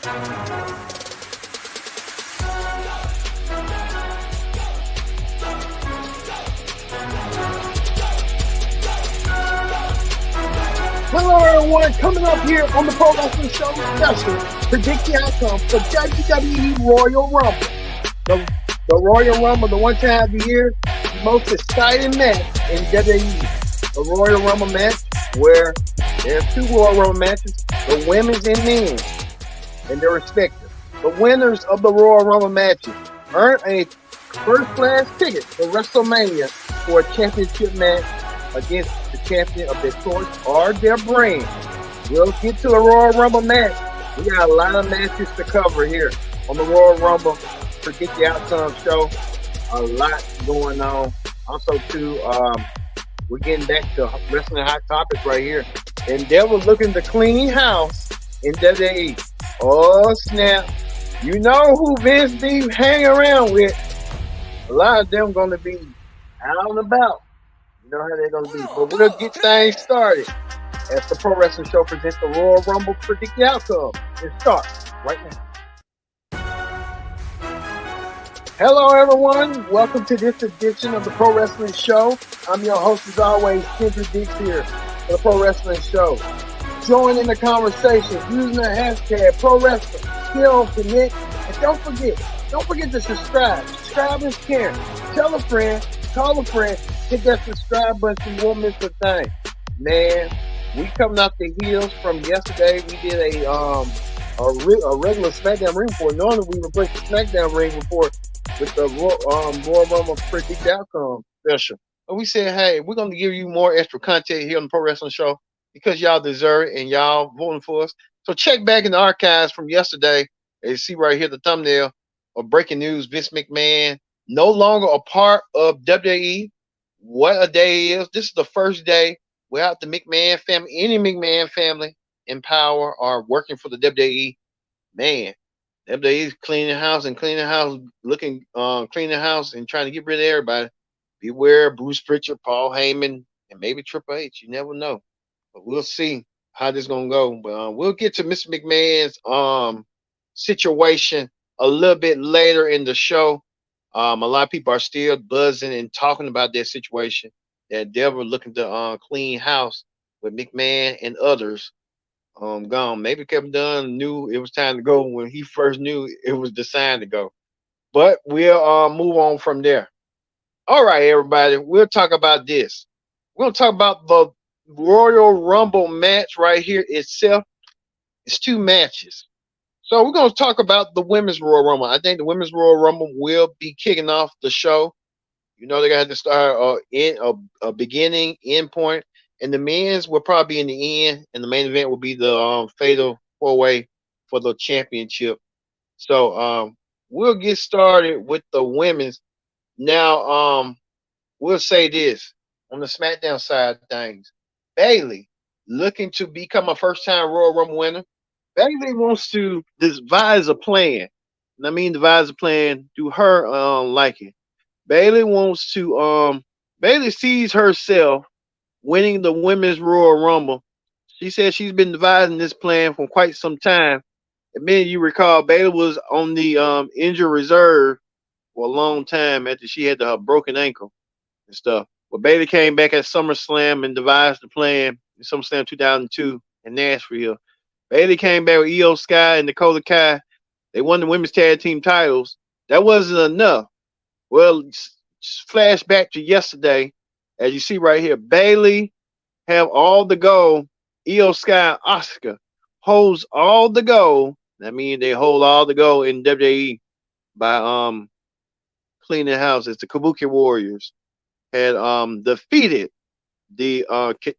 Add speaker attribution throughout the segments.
Speaker 1: Hello everyone, coming up here on the Pro Wrestling Show special, predict the outcome for WWE Royal Rumble. The Royal Rumble, the one time of the year, the most exciting match in WWE. The Royal Rumble match, where there's two Royal Rumble matches, the women's and men's, and their respective. The winners of the Royal Rumble matches earn a first-class ticket to WrestleMania for a championship match against the champion of their choice or their brand. We'll get to the Royal Rumble match. We got a lot of matches to cover here on the Royal Rumble Predict the Outcome show. A lot going on. Also, too, we're getting back to wrestling hot topics right here. And they were looking to clean house in WWE. Oh, snap. You know who Vince be hanging around with. A lot of them going to be out and about. You know how they're going to be. But we'll get things started as the Pro Wrestling Show presents the Royal Rumble Predict the Outcome. It starts right now. Hello, everyone. Welcome to this edition of the Pro Wrestling Show. I'm your host, as always, Kendrick Dix here for the Pro Wrestling Show. Join in the conversation using the hashtag Pro Wrestling. Still connect. And don't forget to subscribe. Subscribe is caring. Tell a friend. Call a friend, hit that subscribe button so you won't miss a thing. Man, we coming off the heels from yesterday. We did a regular SmackDown ring report. Normally we replace the SmackDown ring report with the Royal Rumble Predict Outcome special. But we said, hey, we're going to give you more extra content here on the Pro Wrestling Show because y'all deserve it and y'all voting for us. So check back in the archives from yesterday and you see right here the thumbnail of breaking news. Vince McMahon no longer a part of WWE. What a day is. This is the first day without the McMahon family, any McMahon family in power or working for the WWE. Man, WWE is cleaning the house, looking, cleaning the house and trying to get rid of everybody. Beware Bruce Pritchard, Paul Heyman, and maybe Triple H. You never know. But we'll see how this is going to go. But we'll get to Mr. McMahon's situation a little bit later in the show. A lot of people are still buzzing and talking about that situation. That they were looking to clean house with McMahon and others gone. Maybe Kevin Dunn knew it was time to go when he first knew it was the sign to go. But we'll move on from there. All right, everybody. We'll talk about this. We're going to talk about the Royal Rumble match right here itself. It's two matches. So we're going to talk about the Women's Royal Rumble. I think the Women's Royal Rumble will be kicking off the show. You know, they got to start a beginning, end point. And the men's will probably be in the end. And the main event will be the fatal four-way for the championship. So we'll get started with the women's. Now, we'll say this. On the SmackDown side of things, Bayley looking to become a first-time Royal Rumble winner. Bayley wants to devise a plan. And I mean devise a plan, do her liking. Bayley wants to Bayley sees herself winning the Women's Royal Rumble. She says she's been devising this plan for quite some time. And many of you recall Bayley was on the injured reserve for a long time after she had the broken ankle and stuff. But Bayley came back at SummerSlam and devised the plan in SummerSlam 2002 in Nashville. Bayley came back with Io Sky and Dakota Kai. They won the women's tag team titles. That wasn't enough. Well, flash back to yesterday. As you see right here, Bayley have all the gold. Io Sky, Asuka holds all the gold. That means they hold all the gold in WWE by cleaning the house. As the Kabuki Warriors had defeated the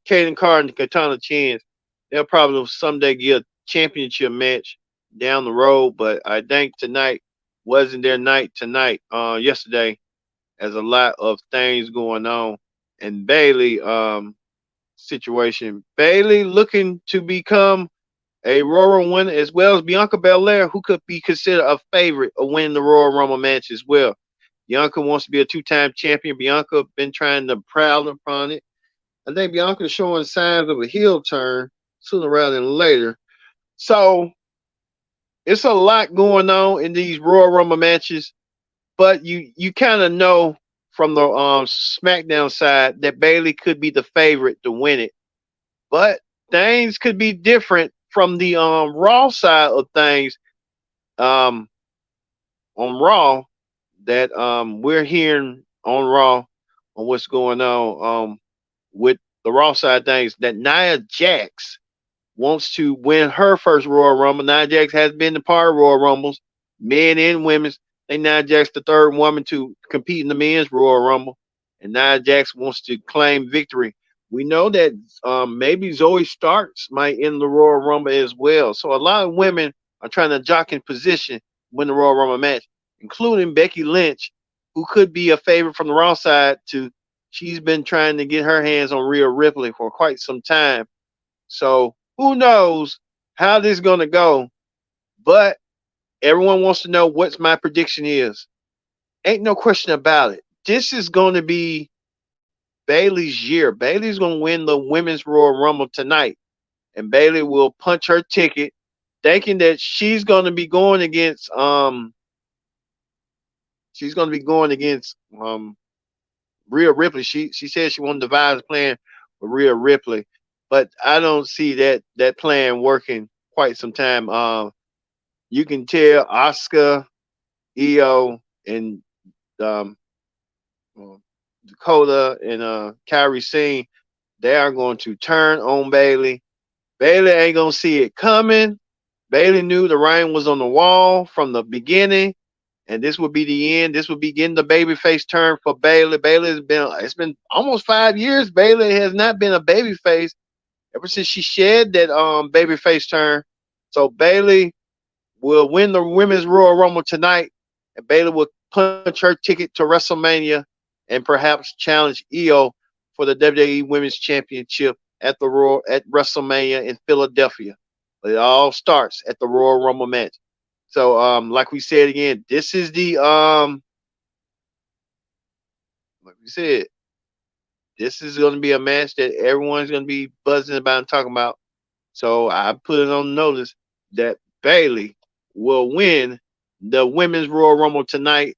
Speaker 1: Kaden Carter and Katana Chance. They'll probably someday get a championship match down the road, but I think tonight wasn't their night tonight. Yesterday, there's a lot of things going on. And Bayley situation. Bayley looking to become a Royal Rumble winner as well as Bianca Belair, who could be considered a favorite of winning the Royal Rumble match as well. Bianca wants to be a two-time champion. Bianca been trying to prowl upon it. I think Bianca is showing signs of a heel turn sooner rather than later. So
Speaker 2: it's a lot going on in these Royal Rumble matches, but you kind of know from the SmackDown side that Bailey could be the favorite to win it, but things could be different from the Raw side of things. Um, on Raw that we're hearing on Raw on what's going on with the Raw side of things that Nia Jax wants to win her first Royal Rumble. Nia Jax has been a part of Royal Rumbles, men and women's. I think Nia Jax the third woman to compete in the men's Royal Rumble, and Nia Jax wants to claim victory. We know that maybe Zoe Starks might end the Royal Rumble as well. So a lot of women are trying to jock in position to win the Royal Rumble match, including Becky Lynch, who could be a favorite from the Raw side. To she's been trying to get her hands on Rhea Ripley for quite some time. So who knows how this is going to go? But everyone wants to know what my prediction is. Ain't no question about it. This is going to be Bailey's year. Bailey's going to win the Women's Royal Rumble tonight. And Bailey will punch her ticket, thinking that she's going to be going against Rhea Ripley. She said she wanted to devise a plan with Rhea Ripley, but I don't see that plan working quite some time. You can tell Oscar, Io, and um, uh, Dakota and Kyrie Sane, they are going to turn on Bailey. Bailey ain't gonna see it coming. Bailey knew the writing was on the wall from the beginning, and this would be the end. This would be getting the babyface turn for Bailey. It's been almost 5 years. Bailey has not been a babyface ever since she shed that babyface turn. So Bailey will win the Women's Royal Rumble tonight, and Bailey will punch her ticket to WrestleMania and perhaps challenge Io for the WWE Women's Championship at WrestleMania in Philadelphia. But it all starts at the Royal Rumble match. So, like we said again, this is the like we said, this is going to be a match that everyone's going to be buzzing about and talking about. So I put it on notice that Bailey will win the Women's Royal Rumble tonight.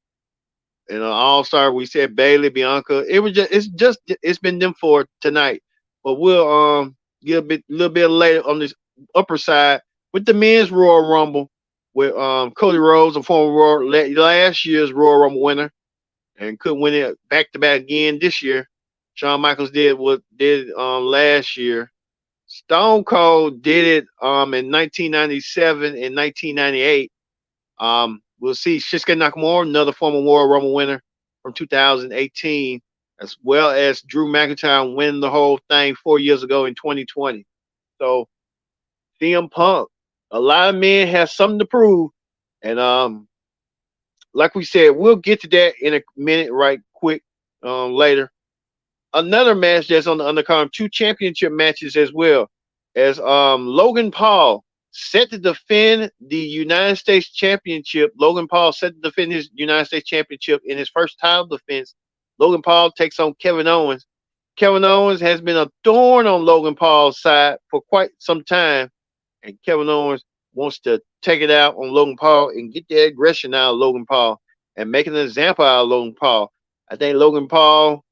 Speaker 2: And All Star, we said Bailey, Bianca. It's been them for tonight. But we'll get little bit later on this upper side with the men's Royal Rumble with Cody Rhodes, a former last year's Royal Rumble winner, and could win it back to back again this year. Shawn Michaels did what did last year. Stone Cold did it in 1997 and 1998. We'll see Shinsuke Nakamura, another former Royal Rumble winner from 2018, as well as Drew McIntyre winning the whole thing 4 years ago in 2020. So CM Punk, a lot of men have something to prove, and like we said, we'll get to that in a minute, right quick, later. Another match that's on the undercard, two championship matches as well, as Logan Paul set to defend the United States Championship. Logan Paul set to defend his United States Championship in his first title defense. Logan Paul takes on Kevin Owens. Kevin Owens has been a thorn on Logan Paul's side for quite some time, and Kevin Owens wants to take it out on Logan Paul and get the aggression out of Logan Paul and make an example out of Logan Paul. I think Logan Paul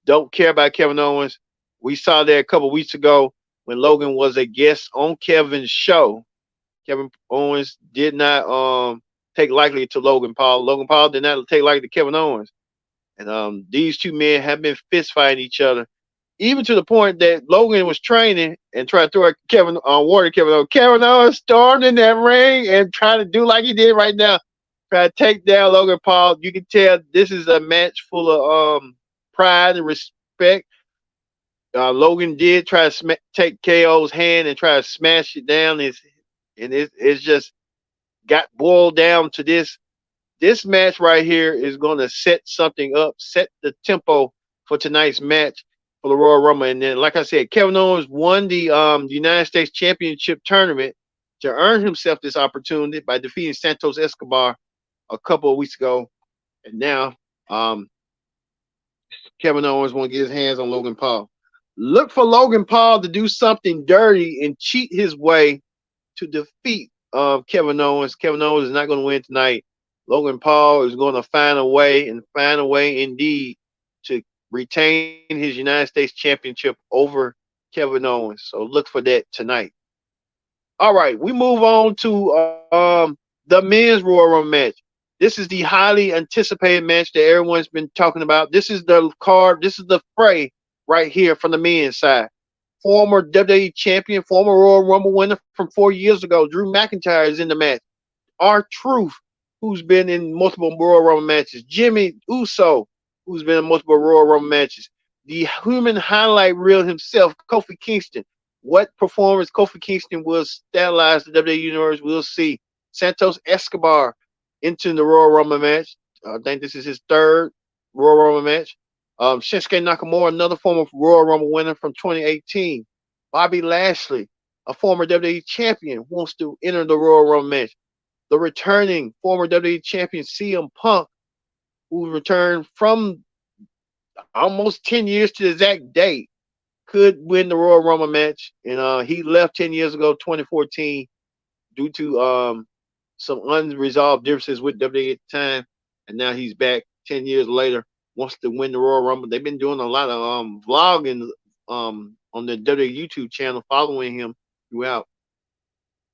Speaker 2: don't care about Kevin Owens. We saw that a couple weeks ago when Logan was a guest on Kevin's show. Kevin Owens did not take lightly to Logan Paul. Logan Paul did not take lightly to Kevin Owens. And these two men have been fist fighting each other, even to the point that Logan was training and trying to throw at Kevin Warner. Kevin Owens. Kevin Owens stormed in that ring and trying to do like he did right now, try to take down Logan Paul. You can tell this is a match full of pride and respect. Logan did try to take KO's hand and try to smash it down. It's just got boiled down to this. This match right here is going to set something up, set the tempo for tonight's match for the Royal Rumble. And then, like I said, Kevin Owens won the United States Championship tournament to earn himself this opportunity by defeating Santos Escobar a couple of weeks ago. And now Kevin Owens want to get his hands on Logan Paul. Look for Logan Paul to do something dirty and cheat his way to defeat Kevin Owens. Kevin Owens is not going to win tonight. Logan Paul is going to find a way and find a way indeed to retain his United States Championship over Kevin Owens. So look for that tonight. All right, we move on to the men's Royal Rumble match. This is the highly anticipated match that everyone's been talking about. This is the card. This is the fray right here from the men's side. Former WWE champion, former Royal Rumble winner from 4 years ago, Drew McIntyre is in the match. R-Truth, who's been in multiple Royal Rumble matches. Jimmy Uso, who's been in multiple Royal Rumble matches. The human highlight reel himself, Kofi Kingston. What performance Kofi Kingston will stylize the WWE Universe, we'll see. Santos Escobar into the Royal Rumble match. I think this is his third Royal Rumble match. Shinsuke Nakamura, another former Royal Rumble winner from 2018. Bobby Lashley, a former WWE champion, wants to enter the Royal Rumble match. The returning former WWE champion CM Punk, who returned from almost 10 years to the exact date, could win the Royal Rumble match. And he left 10 years ago, 2014, due to some unresolved differences with WWE at the time. And now he's back 10 years later, wants to win the Royal Rumble. They've been doing a lot of vlogging on the WWE YouTube channel, following him throughout.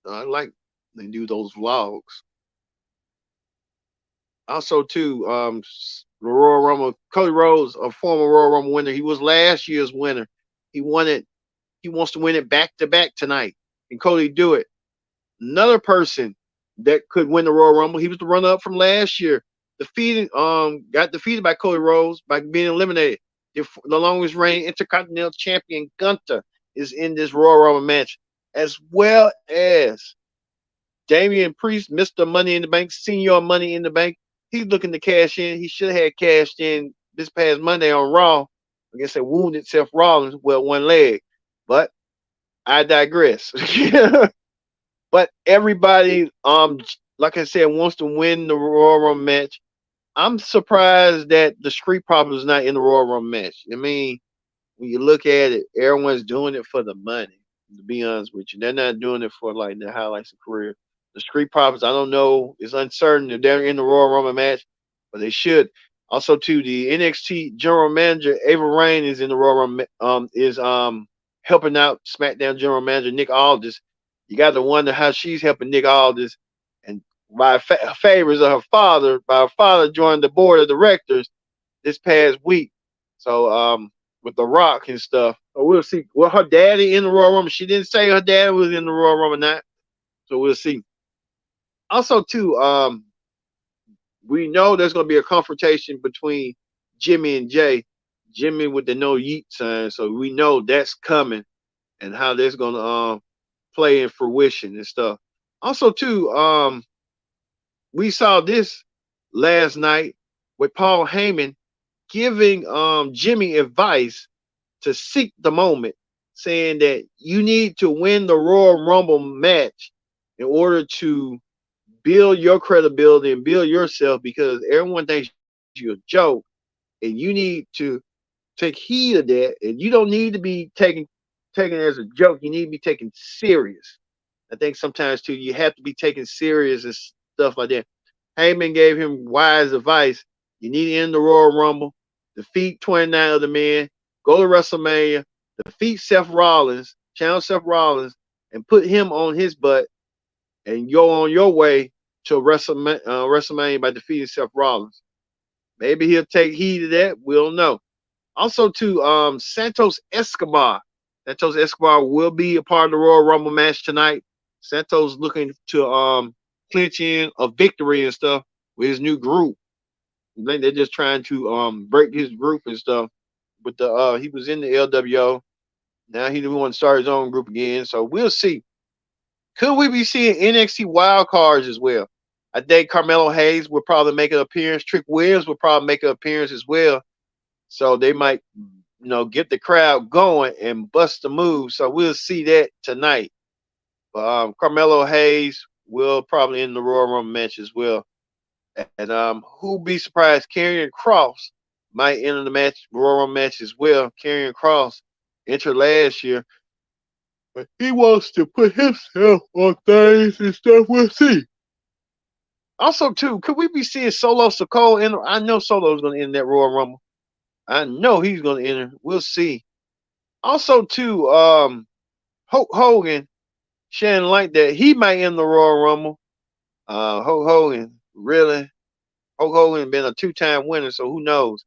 Speaker 2: I like they do those vlogs. Also, too, the Royal Rumble, Cody Rhodes, a former Royal Rumble winner. He was last year's winner. He won it. He wants to win it back to back tonight. And Cody do it. Another person that could win the Royal Rumble. He was the runner up from last year. Got defeated by Cody Rhodes by being eliminated. The longest reigning Intercontinental Champion Gunther is in this Royal Rumble match, as well as Damian Priest, Mr. Money in the Bank, Senior Money in the Bank. He's looking to cash in. He should have had cashed in this past Monday on Raw against a wounded Seth Rollins with one leg. But I digress. But everybody, like I said, wants to win the Royal Rumble match. I'm surprised that the Street Profits is not in the Royal Rumble match. I mean, when you look at it, everyone's doing it for the money. To be honest with you, they're not doing it for like the highlights of career. The Street Profits, I don't know, it's uncertain if they're in the Royal Rumble match, but they should. Also, too, the NXT General Manager Ava Rain is in the Royal Rumble. Is helping out SmackDown General Manager Nick Aldis. You got to wonder how she's helping Nick Aldis, and by favors of her father, by her father joined the board of directors this past week. So with The Rock and stuff. So we'll see. Well, her daddy in the Royal Rumble. She didn't say her dad was in the Royal Rumble or not. So we'll see. Also, too, we know there's going to be a confrontation between Jimmy and Jay. Jimmy with the no yeet sign. So we know that's coming, and how that's going to play in fruition and stuff. Also, too, we saw this last night with Paul Heyman giving Jimmy advice to seek the moment, saying that you need to win the Royal Rumble match in order to build your credibility and build yourself, because everyone thinks you're a joke, and you need to take heed of that, and you don't need to be taken as a joke. You need to be taken serious. I think sometimes too you have to be taken serious and stuff like that. Heyman gave him wise advice. You need to end the Royal Rumble, defeat 29 other men, go to WrestleMania, defeat Seth Rollins, challenge Seth Rollins, and put him on his butt, and go on your way to WrestleMania by defeating Seth Rollins. Maybe he'll take heed of that. We'll know. Also, too, Santos Escobar. Santos Escobar will be a part of the Royal Rumble match tonight. Santos looking to clinch in a victory and stuff with his new group. I think they're just trying to break his group and stuff. With the he was in the LWO. Now he want to start his own group again. So we'll see. Could we be seeing NXT wild cards as well? I think Carmelo Hayes will probably make an appearance. Trick Williams will probably make an appearance as well. So they might, get the crowd going and bust the move. So we'll see that tonight. Carmelo Hayes will probably end the Royal Rumble match as well. And who'd be surprised? Karrion Kross might enter the Royal Rumble match as well. Karrion Kross entered last year But he wants to put himself on things and stuff. We'll see. Also, too, could we be seeing Solo Sikoa enter? I know Solo's going to enter that Royal Rumble. I know he's going to enter. We'll see. Also, too, Hulk Hogan, Shannon like that he might enter the Royal Rumble. Hulk Hogan, really? Hulk Hogan been a two-time winner, so who knows?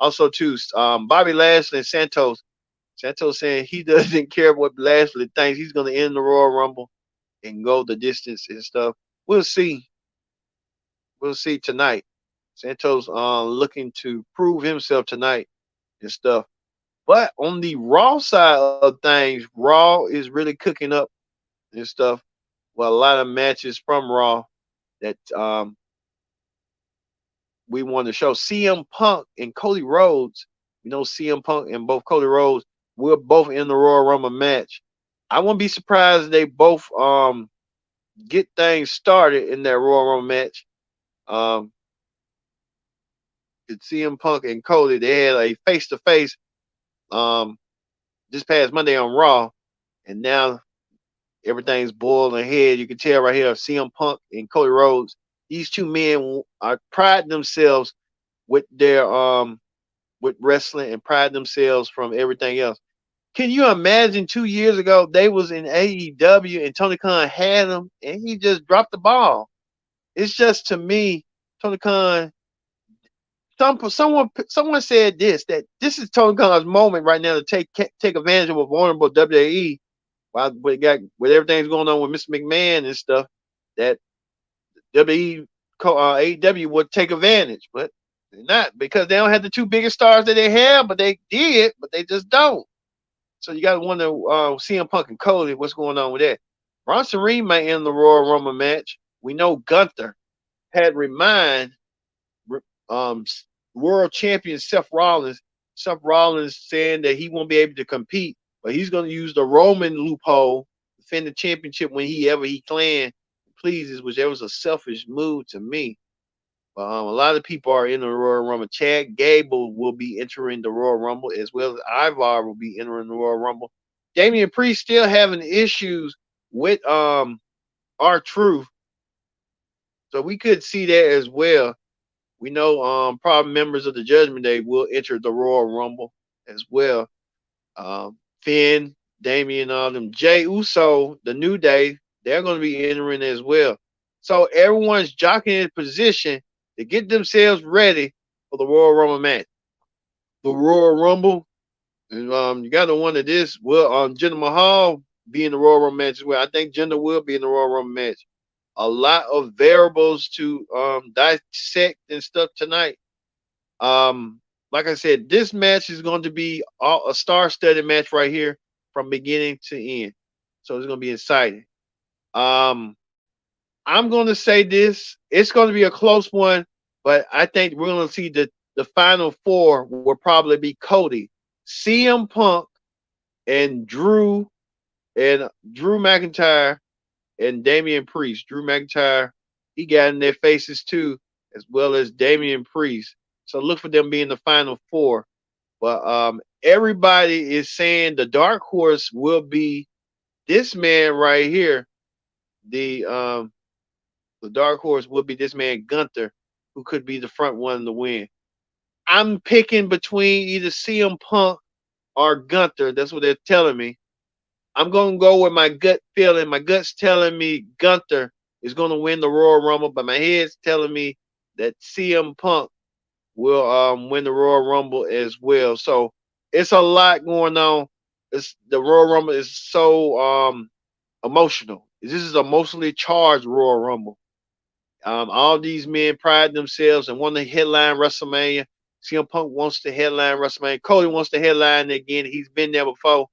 Speaker 2: Also, too, Bobby Lashley and Santos. Santos saying he doesn't care what Lashley thinks. He's going to end the Royal Rumble and go the distance and stuff. We'll see. We'll see tonight. Santos looking to prove himself tonight and stuff. But on the Raw side of things, Raw is really cooking up and stuff. Well, a lot of matches from Raw that we want to show. CM Punk and Cody Rhodes. You know, CM Punk and both Cody Rhodes will both in the Royal Rumble match. I wouldn't be surprised if they both get things started in that Royal Rumble match. CM Punk and Cody, they had a face-to-face this past Monday on Raw, and now everything's boiling ahead. You can tell right here, CM Punk and Cody Rhodes. These two men are pride themselves with their with wrestling and pride themselves from everything else. Can you imagine 2 years ago they was in AEW and Tony Khan had them and he just dropped the ball? It's just, to me, Tony Khan. Someone said that this is Tony Khan's moment right now to take advantage of a vulnerable WWE. While with everything's going on with Mr. McMahon and stuff, that WWE AEW would take advantage, but they're not, because they don't have the two biggest stars that they have, but they did, but they just don't. So you got to wonder, CM Punk and Cody, what's going on with that? Bronson Reed might end the Royal Rumble match. We know Gunther had world champion Seth Rollins. Seth Rollins saying that he won't be able to compete, but he's going to use the Roman loophole to defend the championship when he can, pleases, which was a selfish move to me. A lot of people are in the Royal Rumble. Chad Gable will be entering the Royal Rumble, as well as Ivar will be entering the Royal Rumble. Damian Priest still having issues with R-Truth, so we could see that as well. We know probably members of the Judgment Day will enter the Royal Rumble as well. Finn, Damian, all them. Jey Uso, the New Day, they're going to be entering as well. So everyone's jockeying in position to get themselves ready for the Royal Rumble match. The Royal Rumble, and you got to wonder this: will Jinder Mahal be in the Royal Rumble match as well? I think Jinder will be in the Royal Rumble match. A lot of variables to dissect and stuff tonight. Like I said, this match is going to be a star-studded match right here from beginning to end. So it's going to be exciting. I'm going to say this. It's going to be a close one, but I think we're going to see the final four will probably be Cody, CM Punk, and Drew McIntyre, and Damian Priest. Drew McIntyre, he got in their faces too, as well as Damian Priest. So look for them being the final four. But everybody is saying the dark horse will be this man right here. The dark horse will be this man Gunther, who could be the front one to win. I'm picking between either CM Punk or Gunther. That's what they're telling me. I'm going to go with my gut feeling. My gut's telling me Gunther is going to win the Royal Rumble, but my head's telling me that CM Punk will win the Royal Rumble as well. So it's a lot going on. The Royal Rumble is so emotional. This is emotionally charged Royal Rumble. All these men pride themselves and want to headline WrestleMania. CM Punk wants to headline WrestleMania. Cody wants to headline it again. He's been there before,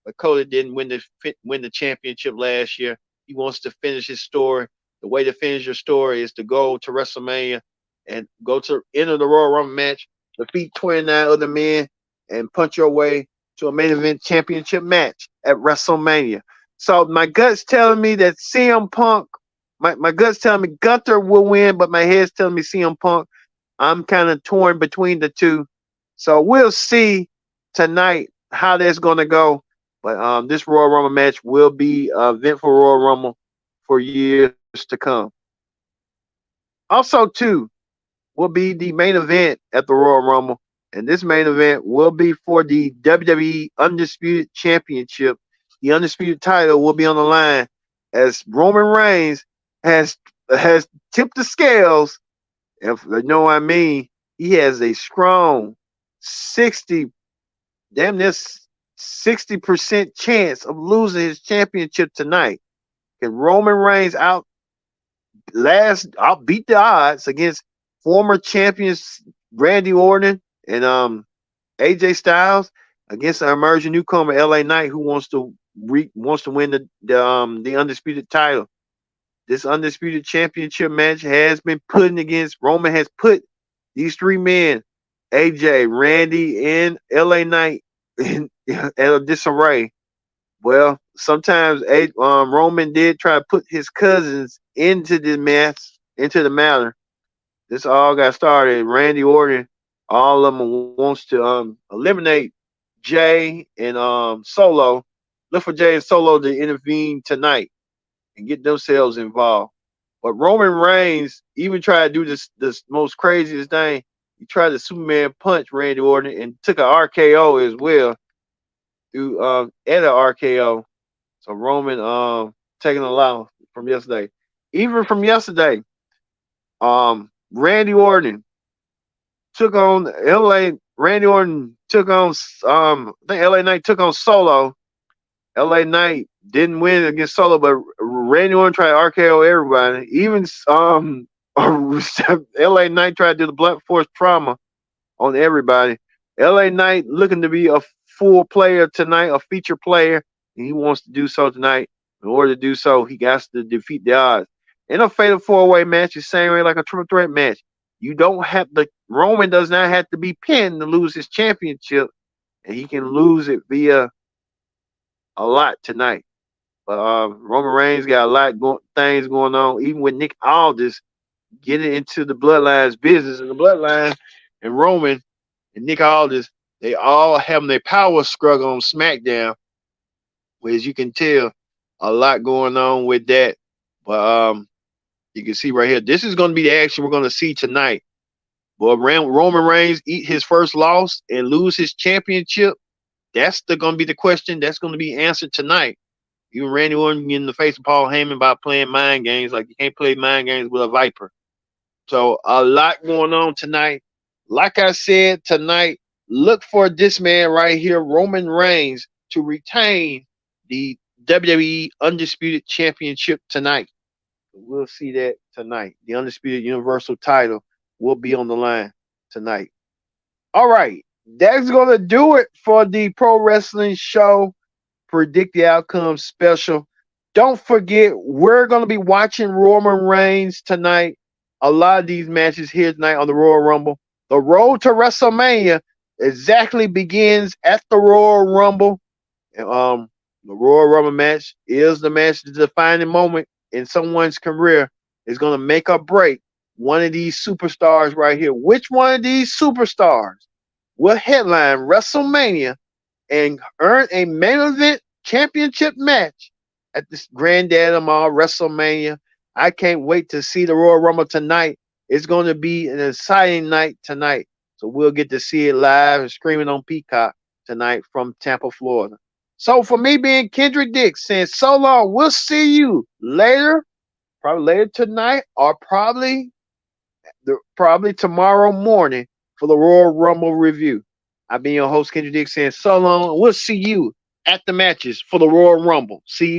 Speaker 2: but Cody didn't win the championship last year. He wants to finish his story. The way to finish your story is to go to WrestleMania and go to enter the Royal Rumble match, defeat 29 other men, and punch your way to a main event championship match at WrestleMania. So my gut's telling me that CM Punk, my gut's telling me Gunther will win, but my head's telling me CM Punk. I'm kind of torn between the two. So we'll see tonight how that's going to go. But this Royal Rumble match will be an event for Royal Rumble for years to come. Also, too, will be the main event at the Royal Rumble, and this main event will be for the WWE Undisputed Championship. The undisputed title will be on the line as Roman Reigns has has tipped the scales. If you know what I mean, he has a strong 60, damn near 60% chance of losing his championship tonight. Can Roman Reigns outbeat the odds against former champions Randy Orton and AJ Styles against an emerging newcomer LA Knight who wants to win the undisputed title. This undisputed championship match has been put against Roman has put these three men, AJ, Randy, and LA Knight, in a disarray. Well, sometimes Roman did try to put his cousins into the matter. This all got started. Randy Orton, all of them wants to eliminate Jay and Solo. Look for Jay and Solo to intervene tonight and get themselves involved. But Roman Reigns even tried to do this most craziest thing. He tried to Superman punch Randy Orton and took an RKO as well through and an RKO. So Roman taking a loss from yesterday. Even from yesterday, Randy Orton took on LA. Randy Orton took on I think LA Knight took on Solo. LA Knight didn't win against Solo, but Randy Orton tried to RKO everybody. Even LA Knight tried to do the blunt force trauma on everybody. LA Knight looking to be a full player tonight, a feature player, and he wants to do so tonight. In order to do so, he has to defeat the odds. In a fatal four-way match, the same way like a triple threat match, you don't have the Roman does not have to be pinned to lose his championship, and he can lose it via a lot tonight. But Roman Reigns got a lot things going on, even with Nick Aldis getting into the Bloodline's business, and the Bloodline and Roman and Nick Aldis, they all having their power struggle on SmackDown. Where, as you can tell, a lot going on with that. But you can see right here, this is going to be the action we're going to see tonight. But Roman Reigns eat his first loss and lose his championship. That's going to be the question. That's going to be answered tonight. Even Randy Orton in the face of Paul Heyman by playing mind games. Like, you can't play mind games with a Viper. So a lot going on tonight. Like I said, tonight, look for this man right here, Roman Reigns, to retain the WWE Undisputed Championship tonight. We'll see that tonight. The Undisputed Universal title will be on the line tonight. All right. That's going to do it for the Pro Wrestling Show Predict the Outcome special. Don't forget, we're going to be watching Roman Reigns tonight. A lot of these matches here tonight on the Royal Rumble. The road to WrestleMania exactly begins at the Royal Rumble. The Royal Rumble match is the match, the defining moment in someone's career. Is going to make or break one of these superstars right here. Which one of these superstars will headline WrestleMania and earn a main event championship match at this Granddad Amal WrestleMania? I can't wait to see the Royal Rumble tonight. It's going to be an exciting night tonight. So we'll get to see it live and screaming on Peacock tonight from Tampa, Florida. So for me being Kendrick Dix saying so long, we'll see you later, probably later tonight or probably tomorrow morning for the Royal Rumble review. I've been your host, Kendrick Dix saying so long. We'll see you at the matches for the Royal Rumble. See you.